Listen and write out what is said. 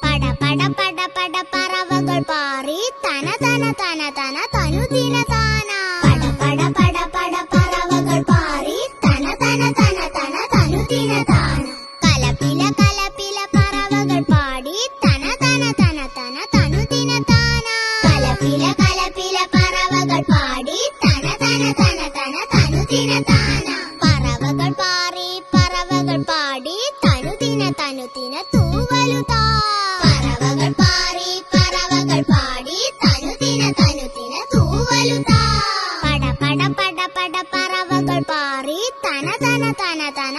പട പട പട പട പറവകൾ പാറി തന തന തന തന തനുദിന താന. പട പട പട പട പറവകൾ പാറി തന തന തന തന തനുദിന താന. കലപില കലപില പറവകൾ പാടി തന തന തന തന തനുദിന താന. കലപില കലപില പറവകൾ പാടി തന തന തന തന തനുദിന താന. പറവകൾ പാറി പറവകൾ പാടി തനുദിന തനുദിന തൂവലുതാ. പറവകൾ പാറി പറവകൾ പാടി തനുദിന തനുദിന തൂവലുതാ. പട പട പട പട പറവകൾ പാറി തന തന തന തന